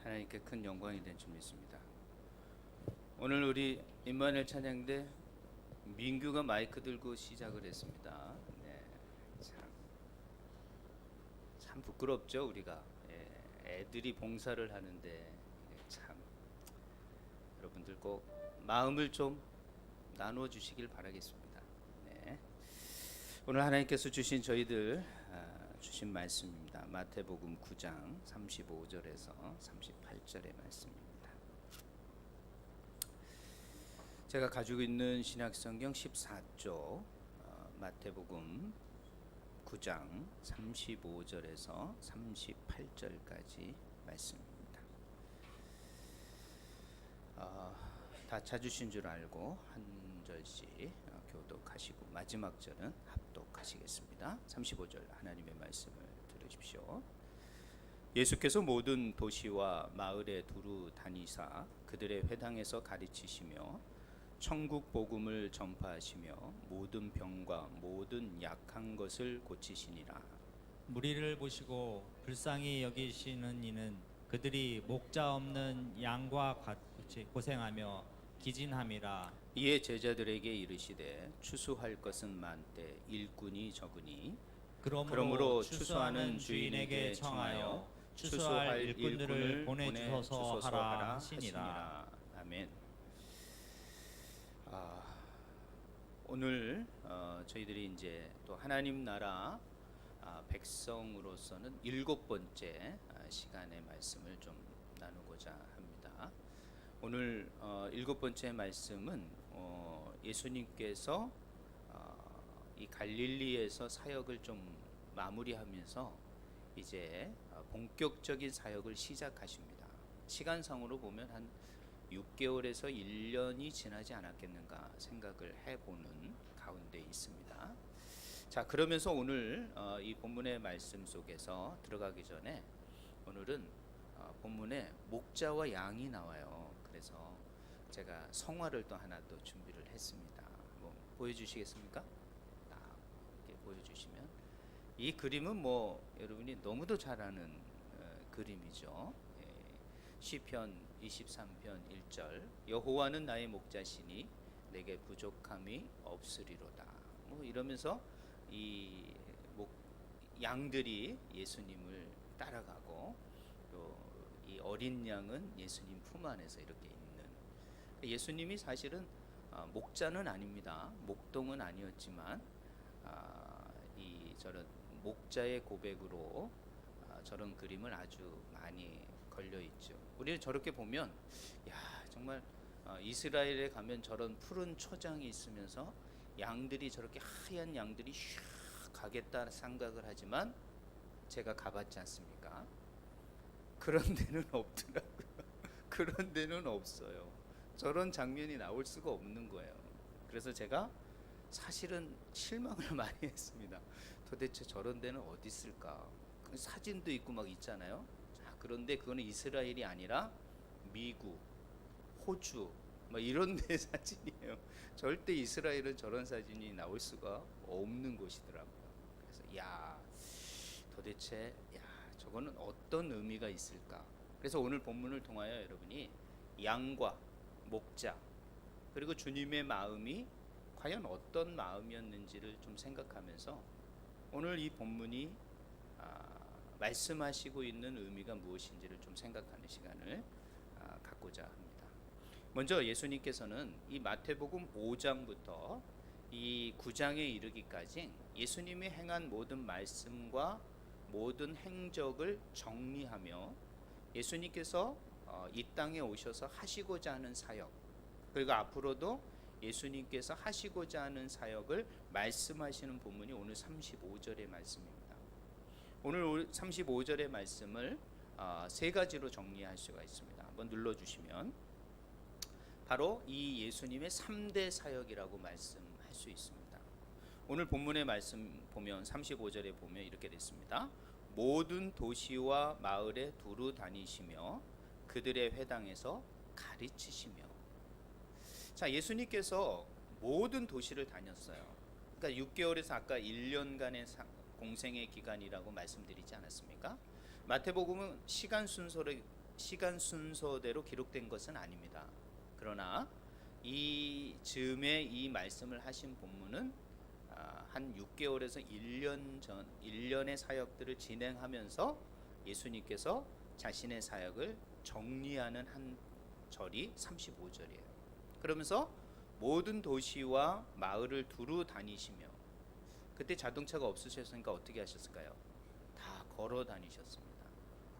하나님께 큰 영광이 된 줄 믿습니다. 오늘 우리 임마누엘 찬양대 민규가 마이크 들고 시작을 했습니다. 네, 참 부끄럽죠 우리가. 애들이 봉사를 하는데 참 여러분들 꼭 마음을 좀 나누어 주시길 바라겠습니다. 네. 오늘 하나님께서 주신 주신 말씀입니다. 마태복음 9장 35절에서 38절의 말씀입니다. 제가 가지고 있는 신약성경 14쪽 마태복음 9장 35절에서 38절까지 말씀입니다. 다 찾으신 줄 알고 한 절씩 교독하시고 마지막 절은 합독하시겠습니다. 35절 하나님의 말씀을 들으십시오. 예수께서 모든 도시와 마을에 두루 다니사 그들의 회당에서 가르치시며 천국 복음을 전파하시며 모든 병과 모든 약한 것을 고치시니라. 무리를 보시고 불쌍히 여기시는 이는 그들이 목자 없는 양과 같이 고생하며 기진함이라. 이에 제자들에게 이르시되 추수할 것은 많되 일꾼이 적으니 그러므로 추수하는 주인에게 청하여 추수할 일꾼들을 보내주소서 하라 하시니라. 아멘. 오늘 저희들이 이제 또 하나님 나라 백성으로서는 7번째 시간의 말씀을 좀 나누고자 합니다. 오늘 7번째 말씀은 예수님께서 이 갈릴리에서 사역을 좀 마무리하면서 이제 본격적인 사역을 시작하십니다. 시간상으로 보면 한 6개월에서 1년이 지나지 않았겠는가 생각을 해보는 가운데 있습니다. 자, 그러면서 오늘 이 본문의 말씀 속에서 들어가기 전에 오늘은 본문에 목자와 양이 나와요. 그래서 제가 성화를 또 하나 또 준비를 했습니다. 한번 보여주시겠습니까? 이렇게 보여주시면 이 그림은 뭐 여러분이 너무도 잘 아는 그림이죠. 시편 23편 1절 여호와는 나의 목자시니 내게 부족함이 없으리로다. 뭐 이러면서 이 양들이 예수님을 따라가고 또 이 어린 양은 예수님 품 안에서 이렇게 있는, 예수님이 사실은 목자는 아닙니다. 목동은 아니었지만 이 저런 목자의 고백으로 저런 그림을 아주 많이 걸려 있죠. 우리는 저렇게 보면 야 정말 이스라엘에 가면 저런 푸른 초장이 있으면서 양들이 저렇게 하얀 양들이 슉 가겠다 생각을 하지만 제가 가봤지 않습니까? 그런 데는 없더라고요. 그런 데는 없어요. 저런 장면이 나올 수가 없는 거예요. 그래서 제가 사실은 실망을 많이 했습니다. 도대체 저런 데는 어디 있을까? 사진도 있고 막 있잖아요. 자, 그런데 그거는 이스라엘이 아니라 미국, 호주 막 이런 데 사진이에요. 절대 이스라엘은 저런 사진이 나올 수가 없는 곳이더라고요. 그래서 도대체 저거는 어떤 의미가 있을까? 그래서 오늘 본문을 통하여 여러분이 양과 목자 그리고 주님의 마음이 과연 어떤 마음이었는지를 좀 생각하면서 오늘 이 본문이 말씀하시고 있는 의미가 무엇인지를 좀 생각하는 시간을 갖고자 합니다. 먼저 예수님께서는 이 마태복음 5장부터 이 9장에 이르기까지 예수님이 행한 모든 말씀과 모든 행적을 정리하며 예수님께서 이 땅에 오셔서 하시고자 하는 사역, 그리고 앞으로도 예수님께서 하시고자 하는 사역을 말씀하시는 본문이 오늘 35절의 말씀입니다. 오늘 35절의 말씀을 세 가지로 정리할 수가 있습니다. 한번 눌러주시면 바로 이 예수님의 3대 사역이라고 말씀할 수 있습니다. 오늘 본문의 말씀 보면 35절에 보면 이렇게 됐습니다. 모든 도시와 마을에 두루 다니시며 그들의 회당에서 가르치시며. 자, 예수님께서 모든 도시를 다녔어요. 그러니까 6개월에서 아까 1년간의 공생의 기간이라고 말씀드리지 않았습니까? 마태복음은 시간 순서를 시간 순서대로 기록된 것은 아닙니다. 그러나 이 즈음에 이 말씀을 하신 본문은 한 6개월에서 1년의 사역들을 진행하면서 예수님께서 자신의 사역을 정리하는 한 절이 35절이에요. 그러면서 모든 도시와 마을을 두루 다니시며, 그때 자동차가 없으셨으니까 어떻게 하셨을까요? 다 걸어 다니셨습니다.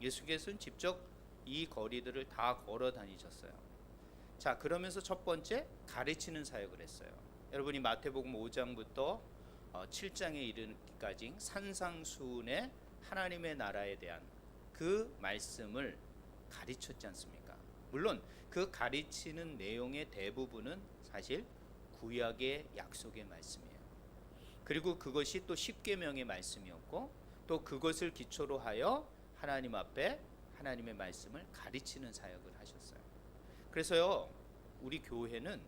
예수께서는 직접 이 거리들을 다 걸어 다니셨어요. 자, 그러면서 첫 번째 가르치는 사역을 했어요. 여러분이 마태복음 5장부터 7장에 이르기까지 산상수훈의 하나님의 나라에 대한 그 말씀을 가르쳤지 않습니까? 물론 그 가르치는 내용의 대부분은 사실 구약의 약속의 말씀이에요. 그리고 그것이 또 십계명의 말씀이었고, 또 그것을 기초로 하여 하나님 앞에 하나님의 말씀을 가르치는 사역을 하셨어요. 그래서요, 우리 교회는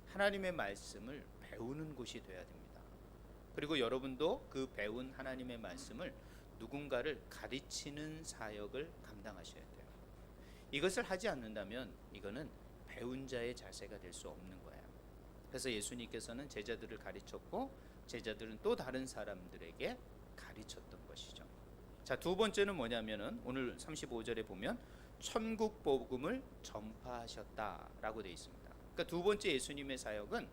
하나님의 말씀을 배우는 곳이 되어야 됩니다. 그리고 여러분도 그 배운 하나님의 말씀을 누군가를 가르치는 사역을 감당하셔야 돼요. 이것을 하지 않는다면 이거는 배운 자의 자세가 될 수 없는 거예요. 그래서 예수님께서는 제자들을 가르쳤고, 제자들은 또 다른 사람들에게 가르쳤던 것이죠. 자, 두 번째는 뭐냐면은 오늘 35절에 보면 천국 복음을 전파하셨다라고 되어 있습니다. 그러니까 두 번째 예수님의 사역은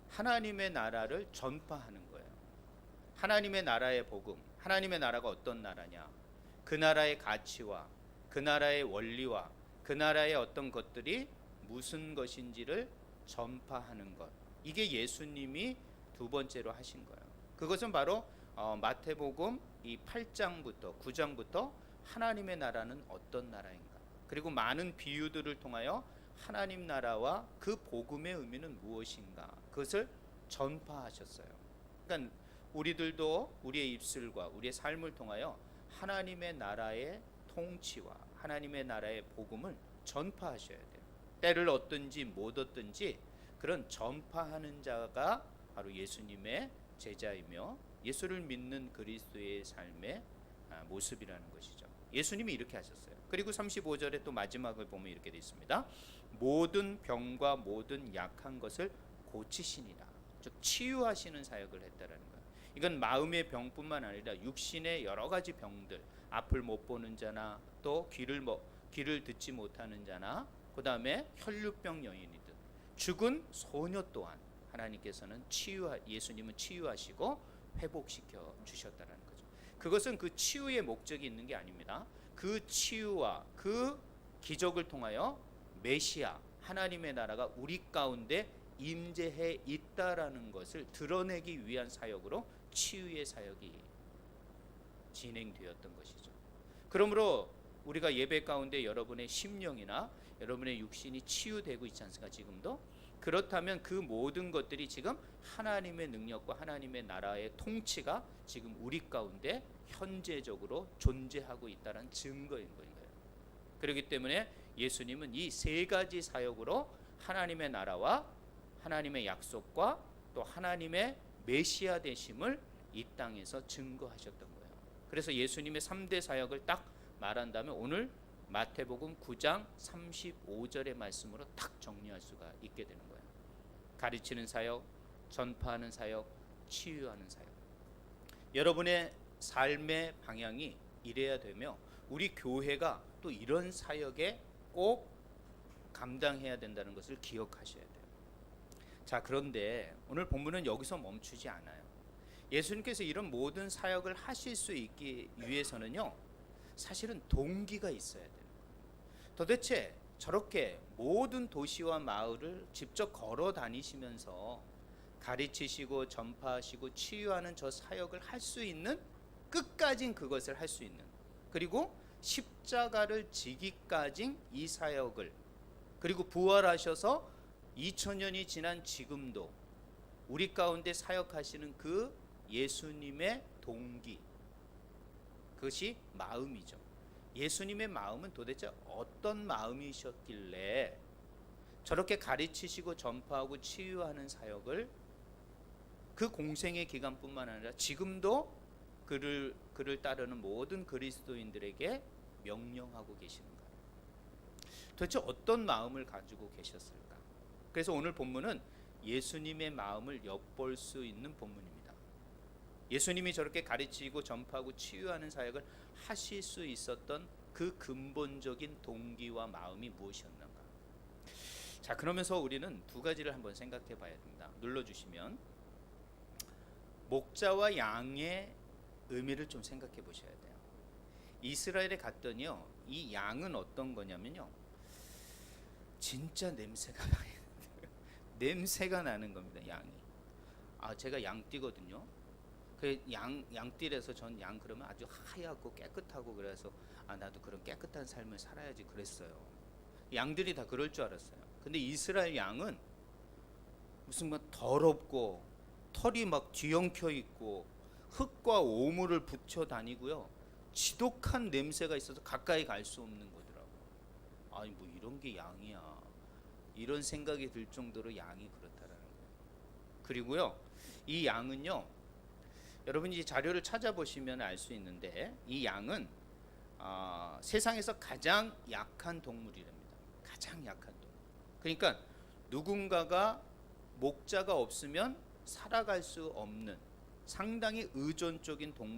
하나님의 나라를 전파하는 거예요. 하나님의 나라의 복음, 하나님의 나라가 어떤 나라냐, 그 나라의 가치와 그 나라의 원리와 그 나라의 어떤 것들이 무슨 것인지를 전파하는 것, 이게 예수님이 두 번째로 하신 거예요. 그것은 바로 마태복음 이 8장부터 9장부터 하나님의 나라는 어떤 나라인가, 그리고 많은 비유들을 통하여 하나님 나라와 그 복음의 의미는 무엇인가, 그것을 전파하셨어요. 그러니까 우리들도 우리의 입술과 우리의 삶을 통하여 하나님의 나라의 통치와 하나님의 나라의 복음을 전파하셔야 돼요. 때를 얻든지 못 얻든지 그런 전파하는 자가 바로 예수님의 제자이며 예수를 믿는 그리스도의 삶의 모습이라는 것이죠. 예수님이 이렇게 하셨어요. 그리고 35절에 또 마지막을 보면 이렇게 되어 있습니다. 모든 병과 모든 약한 것을 고치시니라. 즉 치유하시는 사역을 했다라는 거예요. 이건 마음의 병뿐만 아니라 육신의 여러 가지 병들, 앞을 못 보는 자나 또 귀를 듣지 못하는 자나, 그 다음에 혈류병 여인이든 죽은 소녀 또한 하나님께서는 예수님은 치유하시고 회복시켜 주셨다는 거죠. 그것은 그 치유의 목적이 있는 게 아닙니다. 그 치유와 그 기적을 통하여 메시아 하나님의 나라가 우리 가운데 임재해 있다라는 것을 드러내기 위한 사역으로 치유의 사역이 진행되었던 것이죠. 그러므로 우리가 예배 가운데 여러분의 심령이나 여러분의 육신이 치유되고 있지 않습니까? 지금도 그렇다면 그 모든 것들이 지금 하나님의 능력과 하나님의 나라의 통치가 지금 우리 가운데 현재적으로 존재하고 있다는 증거인 거예요. 그렇기 때문에 예수님은 이 세 가지 사역으로 하나님의 나라와 하나님의 약속과 또 하나님의 메시아 되심을 이 땅에서 증거하셨던 거예요. 그래서 예수님의 3대 사역을 딱 말한다면 오늘 마태복음 9장 35절의 말씀으로 딱 정리할 수가 있게 되는 거예요. 가르치는 사역, 전파하는 사역, 치유하는 사역. 여러분의 삶의 방향이 이래야 되며 우리 교회가 또 이런 사역에 꼭 감당해야 된다는 것을 기억하셔야 돼요. 자, 그런데 오늘 본문은 여기서 멈추지 않아요. 예수님께서 이런 모든 사역을 하실 수 있기 위해서는요, 사실은 동기가 있어야 돼요. 도대체 저렇게 모든 도시와 마을을 직접 걸어 다니시면서 가르치시고 전파하시고 치유하는 저 사역을 할 수 있는, 끝까진 그것을 할 수 있는, 그리고 십자가를 지기까지 이 사역을, 그리고 부활하셔서 2000년이 지난 지금도 우리 가운데 사역하시는 그 예수님의 동기, 그것이 마음이죠. 예수님의 마음은 도대체 어떤 마음이셨길래 저렇게 가르치시고 전파하고 치유하는 사역을 그 공생의 기간뿐만 아니라 지금도 그를 따르는 모든 그리스도인들에게 명령하고 계시는가? 도대체 어떤 마음을 가지고 계셨을까? 그래서 오늘 본문은 예수님의 마음을 엿볼 수 있는 본문입니다. 예수님이 저렇게 가르치고 전파하고 치유하는 사역을 하실 수 있었던 그 근본적인 동기와 마음이 무엇이었는가? 자, 그러면서 우리는 두 가지를 한번 생각해 봐야 됩니다. 눌러주시면 목자와 양의 의미를 좀 생각해 보셔야 돼요. 이스라엘에 갔더니요, 이 양은 어떤 거냐면요, 진짜 냄새가 나요. 냄새가 나는 겁니다. 양이. 제가 양띠거든요. 그 양띠라서 전 양 그러면 아주 하얗고 깨끗하고, 그래서 나도 그런 깨끗한 삶을 살아야지 그랬어요. 양들이 다 그럴 줄 알았어요. 근데 이스라엘 양은 무슨 막 더럽고 털이 막 뒤엉켜 있고 흙과 오물을 붙여 다니고요, 지독한 냄새가 있어서 가까이 갈 수 없는 거더라고요. 아니 뭐 이런 게 양이야, 이런 생각이 들 정도로 양이 그렇다라는 거예요. 그리고요, 이 양은요, 여러분이 자료를 찾아보시면 알 수 있는데, 이 양은 세상에서 가장 약한 동물이랍니다. 가장 약한 동물. 그러니까 누군가가 목자가 없으면 살아갈 수 없는 상당히 의존적인 동물.